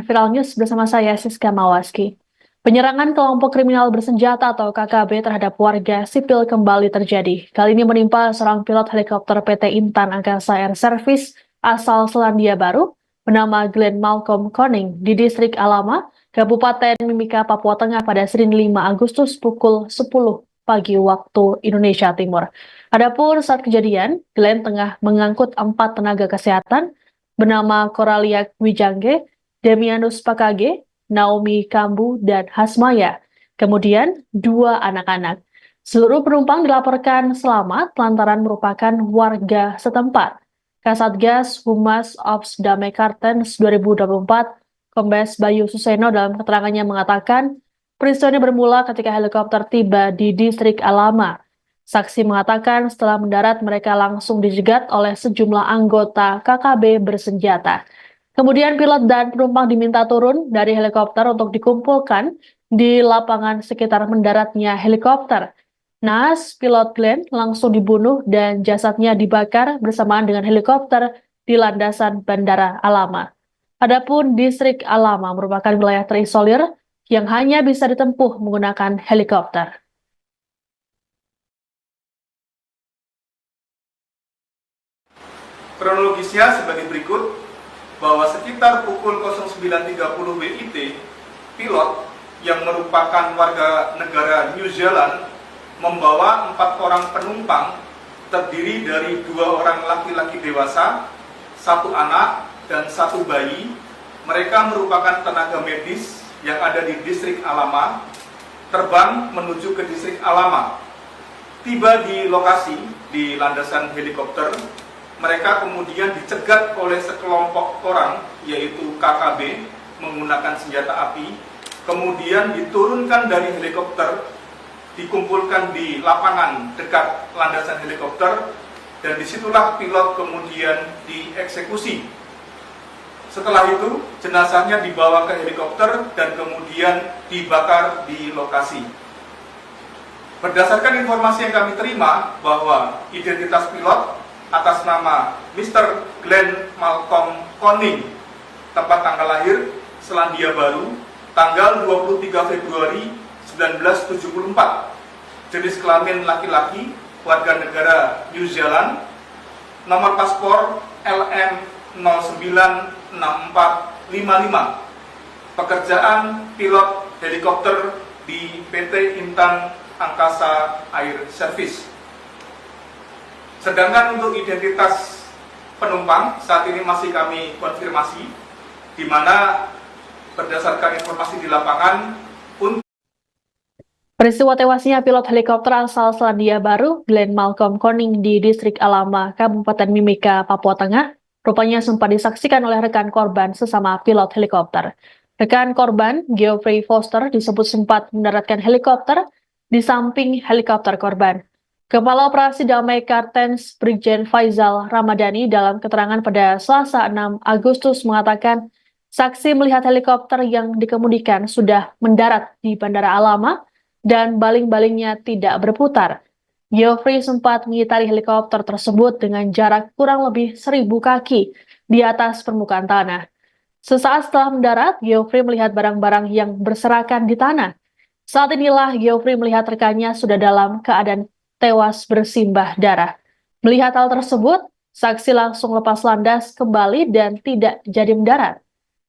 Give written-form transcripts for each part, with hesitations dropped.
Viral News bersama saya Siska Mawaski. Penyerangan kelompok kriminal bersenjata atau KKB terhadap warga sipil kembali terjadi. Kali ini menimpa seorang pilot helikopter PT Intan Angkasa Air Service asal Selandia Baru bernama Glenn Malcolm Koning di distrik Alama, Kabupaten Mimika, Papua Tengah pada Senin 5 Agustus pukul 10 pagi waktu Indonesia Timur. Adapun saat kejadian, Glenn tengah mengangkut 4 tenaga kesehatan bernama Coralia Wijangge, Demianus Pakage, Naomi Kambu, dan Hasmaya. Kemudian 2 anak-anak. Seluruh penumpang dilaporkan selamat lantaran merupakan warga setempat. Kasatgas Humas Ops Damai Kartens 2024, Kombes Bayu Suseno dalam keterangannya mengatakan, peristiwa ini bermula ketika helikopter tiba di distrik Alama. Saksi mengatakan setelah mendarat mereka langsung dijegat oleh sejumlah anggota KKB bersenjata. Kemudian pilot dan penumpang diminta turun dari helikopter untuk dikumpulkan di lapangan sekitar mendaratnya helikopter. Naas, pilot Glenn langsung dibunuh dan jasadnya dibakar bersamaan dengan helikopter di landasan Bandara Alama. Adapun distrik Alama merupakan wilayah terisolir yang hanya bisa ditempuh menggunakan helikopter. Kronologisnya sebagai berikut, bahwa sekitar pukul 09.30 WIT, pilot yang merupakan warga negara New Zealand membawa 4 orang penumpang terdiri dari 2 orang laki-laki dewasa, 1 anak, dan 1 bayi. Mereka merupakan tenaga medis yang ada di distrik Alama, terbang menuju ke distrik Alama. Tiba di lokasi, di landasan helikopter, mereka kemudian dicegat oleh sekelompok orang, yaitu KKB, menggunakan senjata api, kemudian diturunkan dari helikopter, dikumpulkan di lapangan dekat landasan helikopter, dan disitulah pilot kemudian dieksekusi. Setelah itu, jenazahnya dibawa ke helikopter dan kemudian dibakar di lokasi. Berdasarkan informasi yang kami terima bahwa identitas pilot atas nama Mr. Glenn Malcolm Koning, tempat tanggal lahir Selandia Baru, tanggal 23 Februari 1974, jenis kelamin laki-laki, warga negara New Zealand, nomor paspor LM096455, pekerjaan pilot helikopter di PT Intan Angkasa Air Service. Sedangkan untuk identitas penumpang saat ini masih kami konfirmasi, di mana berdasarkan informasi di lapangan, peristiwa tewasnya pilot helikopter asal Selandia Baru, Glenn Malcolm Koning di distrik Alama, Kabupaten Mimika, Papua Tengah, rupanya sempat disaksikan oleh rekan korban sesama pilot helikopter. Rekan korban, Geoffrey Foster, disebut sempat mendaratkan helikopter di samping helikopter korban. Kepala Operasi Damai Kartens Brigjen Faizal Ramadhani dalam keterangan pada Selasa 6 Agustus mengatakan saksi melihat helikopter yang dikemudikan sudah mendarat di Bandara Alama dan baling-balingnya tidak berputar. Geoffrey sempat mengitari helikopter tersebut dengan jarak kurang lebih 1.000 kaki di atas permukaan tanah. Sesaat setelah mendarat, Geoffrey melihat barang-barang yang berserakan di tanah. Saat inilah Geoffrey melihat rekannya sudah dalam keadaan tewas bersimbah darah. Melihat hal tersebut, saksi langsung lepas landas kembali dan tidak jadi mendarat.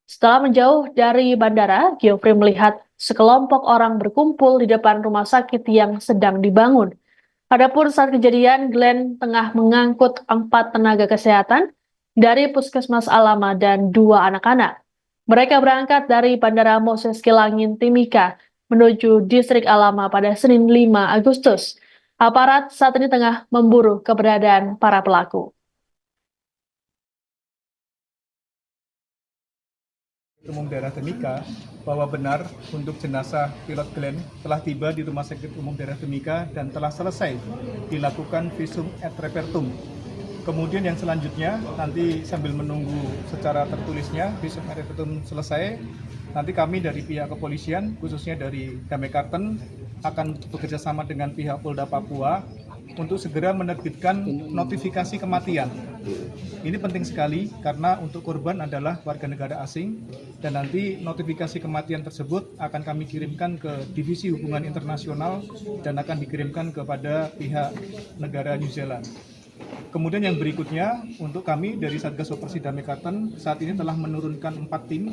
Setelah menjauh dari bandara, Geoffrey melihat sekelompok orang berkumpul di depan rumah sakit yang sedang dibangun. Adapun saat kejadian, Glenn tengah mengangkut 4 tenaga kesehatan dari Puskesmas Alama dan 2 anak-anak. Mereka berangkat dari Bandara Moses Kilangin Timika menuju distrik Alama pada Senin 5 Agustus. Aparat saat ini tengah memburu keberadaan para pelaku. Umum Daerah Timika bahwa benar untuk jenazah pilot Glenn telah tiba di Rumah Sakit Umum Daerah Timika dan telah selesai dilakukan visum et repertum. Kemudian yang selanjutnya nanti sambil menunggu secara tertulisnya visum et repertum selesai, nanti kami dari pihak kepolisian khususnya dari Damai Karten akan bekerja sama dengan pihak Polda Papua untuk segera menerbitkan notifikasi kematian. Ini penting sekali karena untuk korban adalah warga negara asing dan nanti notifikasi kematian tersebut akan kami kirimkan ke Divisi Hubungan Internasional dan akan dikirimkan kepada pihak negara New Zealand. Kemudian yang berikutnya, untuk kami dari Satgas Operasi Damai Karten saat ini telah menurunkan 4 tim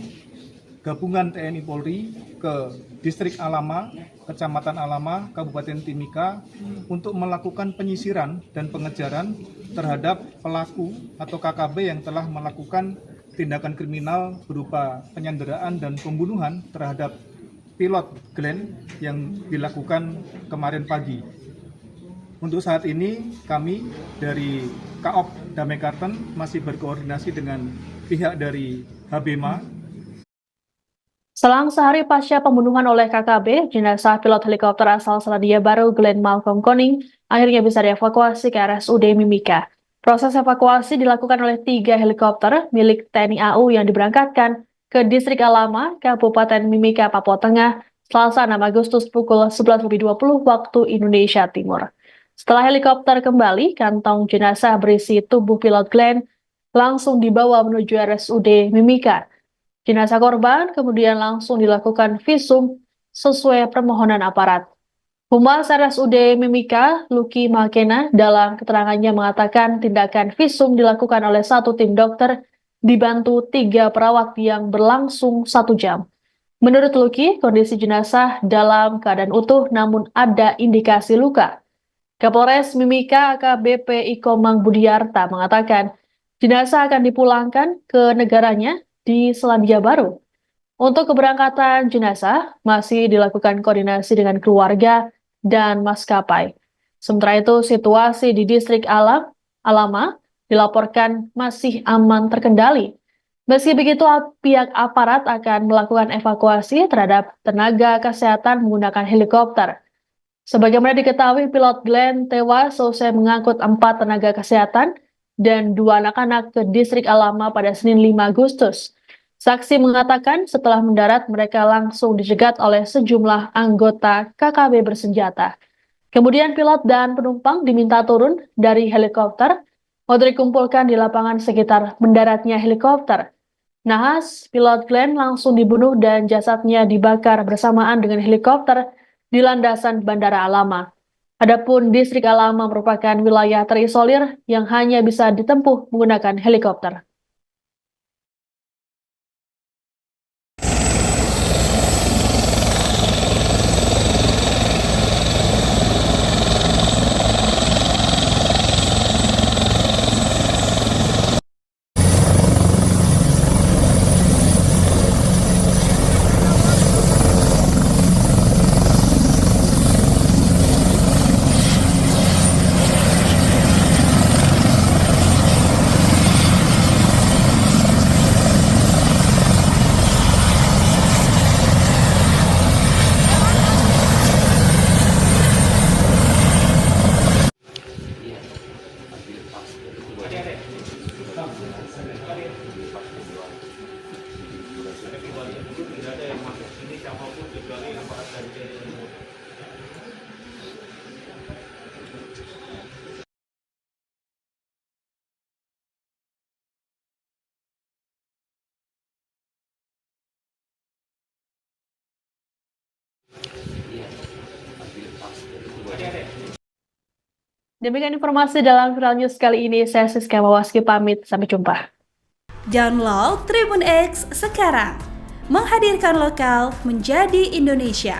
gabungan TNI Polri ke Distrik Alama, Kecamatan Alama, Kabupaten Timika untuk melakukan penyisiran dan pengejaran terhadap pelaku atau KKB yang telah melakukan tindakan kriminal berupa penyanderaan dan pembunuhan terhadap pilot Glenn yang dilakukan kemarin pagi. Untuk saat ini kami dari KOP Damai Karten masih berkoordinasi dengan pihak dari HBMA. Selang sehari pasca pembunuhan oleh KKB, jenazah pilot helikopter asal Selandia Baru Glenn Malcolm Koning akhirnya bisa dievakuasi ke RSUD Mimika. Proses evakuasi dilakukan oleh 3 helikopter milik TNI AU yang diberangkatkan ke Distrik Alama, Kabupaten Mimika, Papua Tengah, Selasa 6 Agustus pukul 11.20 waktu Indonesia Timur. Setelah helikopter kembali, kantong jenazah berisi tubuh pilot Glenn langsung dibawa menuju RSUD Mimika. Jenazah korban kemudian langsung dilakukan visum sesuai permohonan aparat. Humas RSUD Mimika, Lucky Makena, dalam keterangannya mengatakan tindakan visum dilakukan oleh 1 tim dokter dibantu 3 perawat yang berlangsung 1 jam. Menurut Lucky, kondisi jenazah dalam keadaan utuh namun ada indikasi luka. Kapolres Mimika AKBP Ikomang Budiarta mengatakan jenazah akan dipulangkan ke negaranya di Selandia Baru. Untuk keberangkatan jenazah masih dilakukan koordinasi dengan keluarga dan maskapai. Sementara itu situasi di Distrik Alama dilaporkan masih aman terkendali. Meski begitu pihak aparat akan melakukan evakuasi terhadap tenaga kesehatan menggunakan helikopter. Sebagaimana diketahui pilot Glenn tewas selesai mengangkut 4 tenaga kesehatan dan 2 anak-anak ke Distrik Alama pada Senin 5 Agustus. Saksi mengatakan setelah mendarat mereka langsung dicegat oleh sejumlah anggota KKB bersenjata. Kemudian pilot dan penumpang diminta turun dari helikopter untuk dikumpulkan di lapangan sekitar mendaratnya helikopter. Nahas, pilot Glenn langsung dibunuh dan jasadnya dibakar bersamaan dengan helikopter di landasan Bandara Alama. Adapun Distrik Alama merupakan wilayah terisolir yang hanya bisa ditempuh menggunakan helikopter. Demikian informasi dalam Viral News kali ini. Saya Siska Mawaski pamit. Sampai jumpa. Download Tribun X sekarang. Menghadirkan lokal menjadi Indonesia.